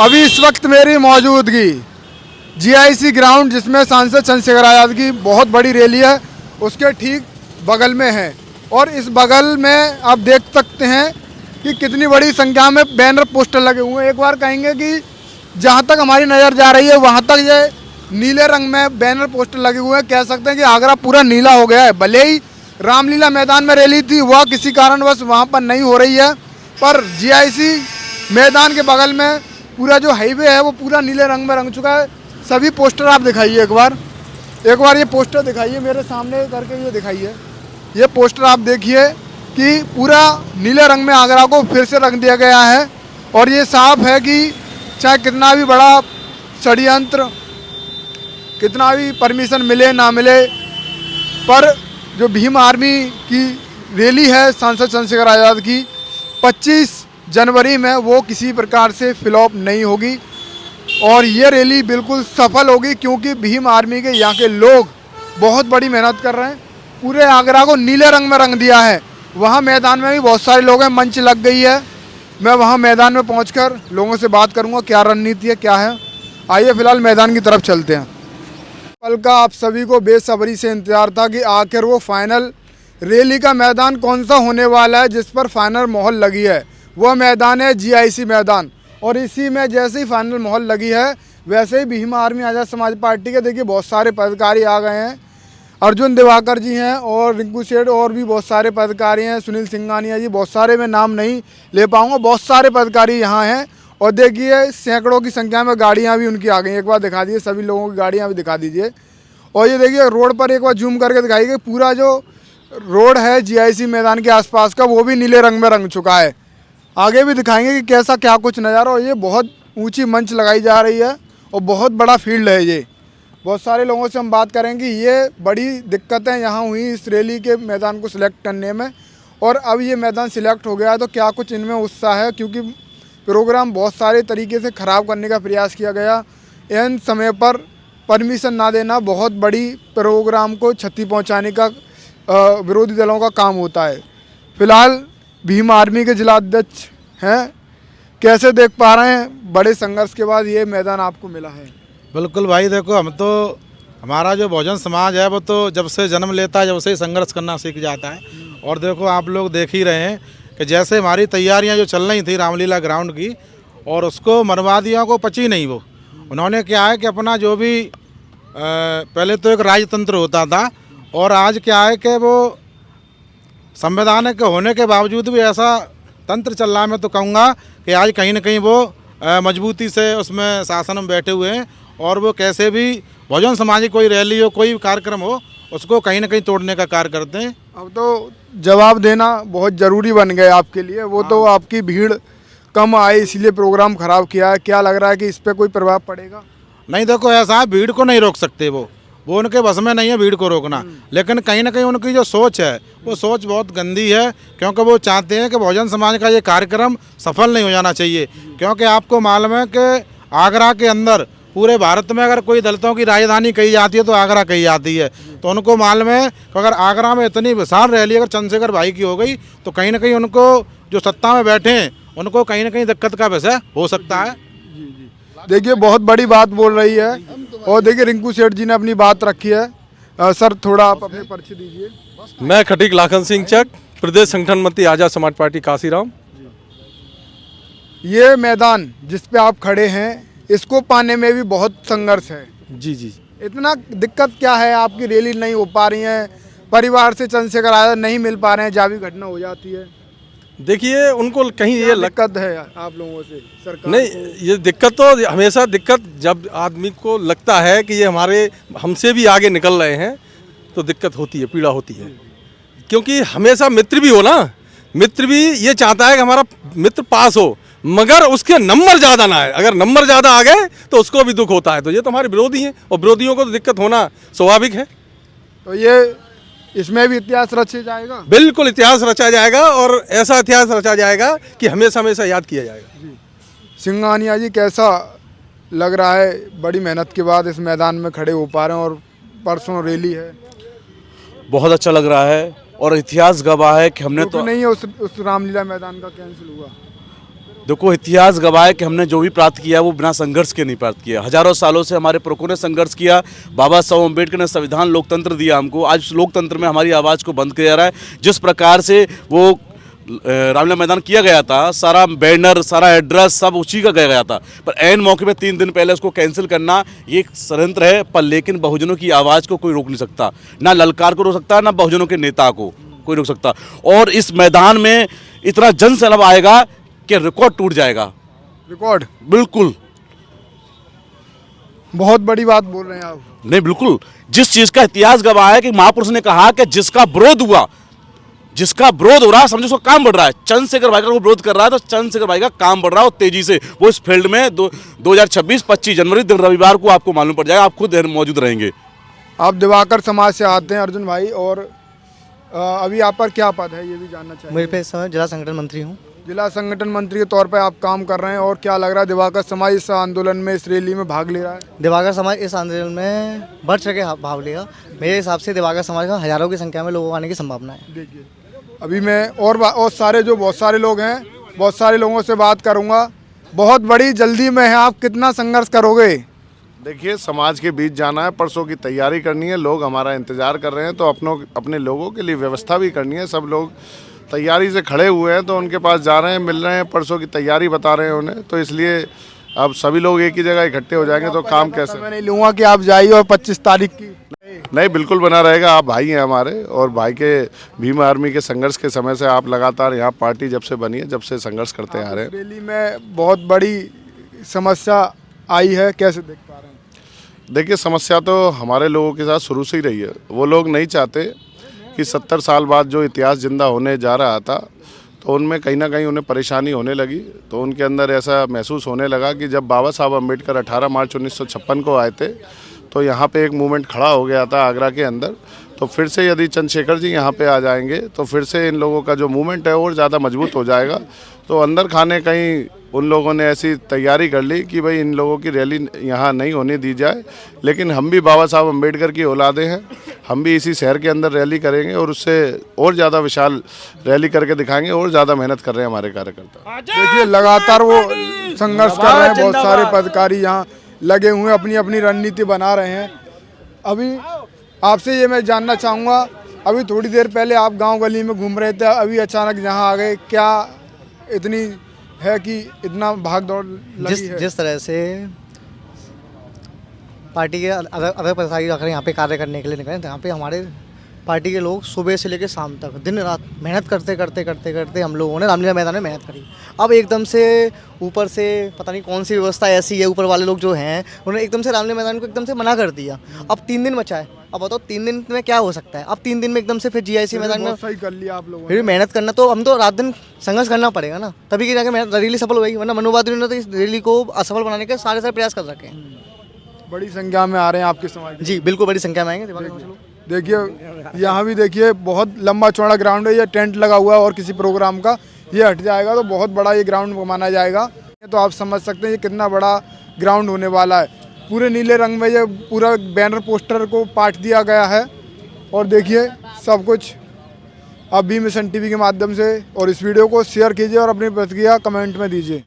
अभी इस वक्त मेरी मौजूदगी जीआईसी ग्राउंड जिसमें सांसद चंद्रशेखर आज़ाद की बहुत बड़ी रैली है उसके ठीक बगल में है। और इस बगल में आप देख सकते हैं कि कितनी बड़ी संख्या में बैनर पोस्टर लगे हुए हैं। एक बार कहेंगे कि जहां तक हमारी नज़र जा रही है वहां तक ये नीले रंग में बैनर पोस्टर लगे हुए हैं। कह सकते हैं कि आगरा पूरा नीला हो गया है। भले ही रामलीला मैदान में रैली थी वह किसी कारणवश वहां पर नहीं हो रही है, पर जीआईसी मैदान के बगल में पूरा जो हाईवे है वो पूरा नीले रंग में रंग चुका है। सभी पोस्टर आप दिखाइए एक बार ये पोस्टर दिखाइए, मेरे सामने करके ये दिखाइए। ये पोस्टर आप देखिए कि पूरा नीले रंग में आगरा को फिर से रंग दिया गया है। और ये साफ है कि चाहे कितना भी बड़ा षड्यंत्र, कितना भी परमिशन मिले ना मिले, पर जो भीम आर्मी की रैली है सांसद चंद्रशेखर आज़ाद की 25 जनवरी में वो किसी प्रकार से फ्लॉप नहीं होगी। और ये रैली बिल्कुल सफल होगी क्योंकि भीम आर्मी के यहाँ के लोग बहुत बड़ी मेहनत कर रहे हैं। पूरे आगरा को नीले रंग में रंग दिया है। वहाँ मैदान में भी बहुत सारे लोग हैं, मंच लग गई है। मैं वहाँ मैदान में पहुँचकर लोगों से बात करूँगा क्या रणनीति है क्या है। आइए फिलहाल मैदान की तरफ चलते हैं। कल का आप सभी को बेसब्री से इंतजार था कि आखिर वो फाइनल रैली का मैदान कौन सा होने वाला है जिस पर फाइनल मोहर लगी है। वह मैदान है जीआईसी मैदान। और इसी में जैसे ही फाइनल मोहर लगी है वैसे ही भीम आर्मी आज़ाद समाज पार्टी के देखिए बहुत सारे पदाधिकारी आ गए हैं। अर्जुन दिवाकर जी हैं और रिंकू सेठ और भी बहुत सारे पदाधिकारी हैं, सुनील सिंघानिया जी, बहुत सारे मैं नाम नहीं ले पाऊँगा, बहुत सारे पदाधिकारी यहाँ हैं। और देखिए सैकड़ों की संख्या में गाड़ियाँ भी उनकी आ गई। एक बार दिखा दीजिए, सभी लोगों की गाड़ियाँ भी दिखा दीजिए। और ये देखिए रोड पर एक बार जूम करके दिखाइए, पूरा जो रोड है जीआईसी मैदान के आसपास का वो भी नीले रंग में रंग चुका है। आगे भी दिखाएंगे कि कैसा क्या कुछ नज़ारा। और ये बहुत ऊंची मंच लगाई जा रही है और बहुत बड़ा फील्ड है। ये बहुत सारे लोगों से हम बात करेंगे। ये बड़ी दिक्कतें यहाँ हुई इस रैली के मैदान को सिलेक्ट करने में, और अब ये मैदान सिलेक्ट हो गया है तो क्या कुछ इनमें उत्साह है, क्योंकि प्रोग्राम बहुत सारे तरीके से ख़राब करने का प्रयास किया गया। एन समय पर परमिशन ना देना बहुत बड़ी प्रोग्राम को क्षति पहुँचाने का विरोधी दलों का काम होता है। फिलहाल भीम आर्मी के जिलाध्यक्ष हैं, कैसे देख पा रहे हैं बड़े संघर्ष के बाद ये मैदान आपको मिला है? बिल्कुल भाई, देखो हम तो हमारा जो बहुजन समाज है वो तो जब से जन्म लेता है जब से संघर्ष करना सीख जाता है। और देखो आप लोग देख ही रहे हैं कि जैसे हमारी तैयारियां जो चल रही थी रामलीला ग्राउंड की, और उसको मनवादियों को पची नहीं। वो उन्होंने क्या है कि अपना जो भी पहले तो एक राजतंत्र होता था और आज क्या है कि वो संवैधानिक के होने के बावजूद भी ऐसा तंत्र चल रहा है। मैं तो कहूँगा कि आज कहीं ना कहीं वो मजबूती से उसमें शासन में बैठे हुए हैं और वो कैसे भी बहुजन समाज की कोई रैली हो कोई कार्यक्रम हो उसको कहीं ना कहीं तोड़ने का कार्य करते हैं। अब तो जवाब देना बहुत ज़रूरी बन गया आपके लिए। वो तो आपकी भीड़ कम आई इसलिए प्रोग्राम ख़राब किया है। क्या लग रहा है कि इस पर कोई प्रभाव पड़ेगा? नहीं, देखो ऐसा है, भीड़ को नहीं रोक सकते, वो उनके बस में नहीं है भीड़ को रोकना। लेकिन कहीं ना कहीं उनकी जो सोच है वो सोच बहुत गंदी है, क्योंकि वो चाहते हैं कि बहुजन समाज का ये कार्यक्रम सफल नहीं हो जाना चाहिए। क्योंकि आपको मालूम है कि आगरा के अंदर पूरे भारत में अगर कोई दलितों की राजधानी कही जाती है तो आगरा कही जाती है। तो उनको मालूम है कि अगर आगरा में इतनी विशाल रैली अगर चंद्रशेखर भाई की हो गई तो कहीं ना कहीं उनको जो सत्ता में बैठे हैं उनको कहीं ना कहीं दिक्कत का विषय हो सकता है। देखिए बहुत बड़ी बात बोल रही है। और देखिए रिंकू सेठ जी ने अपनी बात रखी है। सर थोड़ा आप अपने परिचय दीजिए। मैं खटीक लाखन सिंह चक, प्रदेश संगठन मंत्री आज़ाद समाज पार्टी काशीराम। ये मैदान जिस पे आप खड़े हैं इसको पाने में भी बहुत संघर्ष है। जी जी, इतना दिक्कत क्या है? आपकी रैली नहीं हो पा रही है, परिवार से चंद्रशेखर आज़ाद नहीं मिल पा रहे हैं, जावी घटना हो जाती है। देखिए उनको कहीं ये दिक्कत है आप लोगों से सरकार नहीं, ये दिक्कत तो हमेशा दिक्कत जब आदमी को लगता है कि ये हमारे हमसे भी आगे निकल रहे हैं तो दिक्कत होती है, पीड़ा होती है। क्योंकि हमेशा मित्र भी हो ना, मित्र भी ये चाहता है कि हमारा मित्र पास हो, मगर उसके नंबर ज़्यादा ना है। अगर नंबर ज़्यादा आ गए तो उसको भी दुख होता है। तो ये तो हमारे विरोधी हैं और विरोधियों को तो दिक्कत होना स्वाभाविक है। तो ये इसमें भी इतिहास रचा जाएगा। बिल्कुल इतिहास रचा जाएगा और ऐसा इतिहास रचा जाएगा कि हमेशा हमेशा याद किया जाएगा। सिंघानिया जी, कैसा लग रहा है बड़ी मेहनत के बाद इस मैदान में खड़े हो पा रहे हैं और परसों रैली है? बहुत अच्छा लग रहा है और इतिहास गवाह है कि हमने तो नहीं है उस रामलीला मैदान का कैंसिल हुआ। देखो इतिहास गवाह है कि हमने जो भी प्राप्त किया वो बिना संघर्ष के नहीं प्राप्त किया। हजारों सालों से हमारे पुरखों ने संघर्ष किया। बाबा साहब अम्बेडकर ने संविधान लोकतंत्र दिया हमको। आज उस लोकतंत्र में हमारी आवाज़ को बंद किया जा रहा है। जिस प्रकार से वो रामलीला मैदान किया गया था, सारा बैनर, सारा एड्रेस सब उसी का गया था, पर ऐन मौके पे 3 दिन पहले उसको कैंसिल करना ये एक षड्यंत्र है। पर लेकिन बहुजनों की आवाज़ को कोई रोक नहीं सकता, ना ललकार को रोक सकता, ना बहुजनों के नेता को कोई रोक सकता। और इस मैदान में इतना जनसैलाब आएगा कि रिकॉर्ड टूट जाएगा। रिकॉर्ड, बिल्कुल, बहुत बड़ी बात बोल रहे हैं आप। नहीं बिल्कुल, जिस चीज़ का इतिहास गवाह है कि महापुरुष ने कहा कि जिसका विरोध हुआ, जिसका विरोध हो रहा है, समझो उसका काम बढ़ रहा है। चंद्रशेखर भाई का वो विरोध कर रहा है तो चंद्रशेखर भाई का काम बढ़ रहा है और तेजी से वो इस फील्ड में 2026 25 जनवरी दिन रविवार को आपको मालूम पड़ जाएगा, आप खुद मौजूद रहेंगे। आप दिवाकर समाज से आते हैं अर्जुन भाई, और अभी आप पर क्या पद है ये भी जानना चाहिए। मेरे पे इस समय जिला संगठन मंत्री हूँ। जिला संगठन मंत्री के तौर पर आप काम कर रहे हैं, और क्या लग रहा है दिवाकर समाज इस आंदोलन में, इस रैली में भाग ले रहा है? दिवाकर समाज इस आंदोलन में बढ़ चढ़ के भाग लेगा। मेरे हिसाब से दिवाकर समाज का हजारों की संख्या में लोगों आने की संभावना है। देखिए अभी मैं और बहुत सारे लोग हैं, बहुत सारे लोगों से बात करूंगा। बहुत बड़ी जल्दी में है, आप कितना संघर्ष करोगे? देखिए, समाज के बीच जाना है, परसों की तैयारी करनी है, लोग हमारा इंतज़ार कर रहे हैं, तो अपने लोगों के लिए व्यवस्था भी करनी है। सब लोग तैयारी से खड़े हुए हैं, तो उनके पास जा रहे हैं, मिल रहे हैं, परसों की तैयारी बता रहे हैं उन्हें। तो इसलिए अब सभी लोग एक ही जगह इकट्ठे हो जाएंगे तो काम कैसे? मैं नहीं लूँगा कि आप जाइए और 25 तारीख की। नहीं, बिल्कुल बना रहेगा। आप भाई हैं हमारे, और भाई के भीम आर्मी के संघर्ष के समय से आप लगातार यहाँ पार्टी जब से बनी है, जब से संघर्ष करते आ रहे हैं। रैली में बहुत बड़ी समस्या आई है, कैसे देख पा रहे हैं? देखिए, समस्या तो हमारे लोगों के साथ शुरू से ही रही है। वो लोग नहीं चाहते कि 70 साल बाद जो इतिहास जिंदा होने जा रहा था, तो उनमें कहीं ना कहीं उन्हें परेशानी होने लगी। तो उनके अंदर ऐसा महसूस होने लगा कि जब बाबा साहब अम्बेडकर 18 मार्च 1956 को आए थे, तो यहाँ पे एक मूवमेंट खड़ा हो गया था आगरा के अंदर। तो फिर से यदि चंद्रशेखर जी यहाँ पे आ जाएंगे तो फिर से इन लोगों का जो मूवमेंट है और ज़्यादा मजबूत हो जाएगा। तो अंदर खाने कहीं उन लोगों ने ऐसी तैयारी कर ली कि भाई इन लोगों की रैली यहाँ नहीं होने दी जाए। लेकिन हम भी बाबा साहब अम्बेडकर की औलादे हैं, हम भी इसी शहर के अंदर रैली करेंगे और उससे और ज़्यादा विशाल रैली करके दिखाएंगे। और ज़्यादा मेहनत कर रहे हैं हमारे कार्यकर्ता। देखिए लगातार वो संघर्ष कर रहे हैं, बहुत सारे पदाधिकारी यहाँ लगे हुए हैं, अपनी अपनी रणनीति बना रहे हैं। अभी आपसे ये मैं जानना चाहूँगा, अभी थोड़ी देर पहले आप गांव गली में घूम रहे थे, अभी अचानक यहाँ आ गए, क्या इतनी है कि इतना भाग दौड़ लगी है? जिस तरह से पार्टी के अगर पदाधिकारी आकर यहाँ पे कार्य करने के लिए निकले, तो यहाँ पे हमारे पार्टी के लोग सुबह से लेकर शाम तक दिन रात मेहनत करते हम लोगों ने रामलीला मैदान में मेहनत करी। अब एकदम से ऊपर से पता नहीं कौन सी व्यवस्था ऐसी है, ऊपर वाले लोग जो हैं उन्होंने एकदम से रामलीला मैदान को एकदम से मना कर दिया। अब 3 दिन बचा है, अब बताओ 3 दिन में क्या हो सकता है? अब 3 दिन में एकदम से फिर GIC मैदान में सही कर लिया आप लोगों ने। फिर मेहनत करना, तो हम तो रात दिन संघर्ष करना पड़ेगा ना, तभी कि जाके रैली सफल होगी। वरना मनोवादियों ने तो इस रैली को असफल बनाने के सारे प्रयास कर रखे हैं। बड़ी संख्या में आ रहे हैं आपके समाज के। जी बिल्कुल, बड़ी संख्या में आएंगे। देखिए यहाँ भी देखिए बहुत लंबा चौड़ा ग्राउंड है, ये टेंट लगा हुआ है और किसी प्रोग्राम का ये हट जाएगा तो बहुत बड़ा ये ग्राउंड माना जाएगा। तो आप समझ सकते हैं ये कितना बड़ा ग्राउंड होने वाला है। पूरे नीले रंग में ये पूरा बैनर पोस्टर को पाट दिया गया है, और देखिए सब कुछ आप भी मिशन TV के माध्यम से, और इस वीडियो को शेयर कीजिए और अपनी प्रतिक्रिया कमेंट में दीजिए।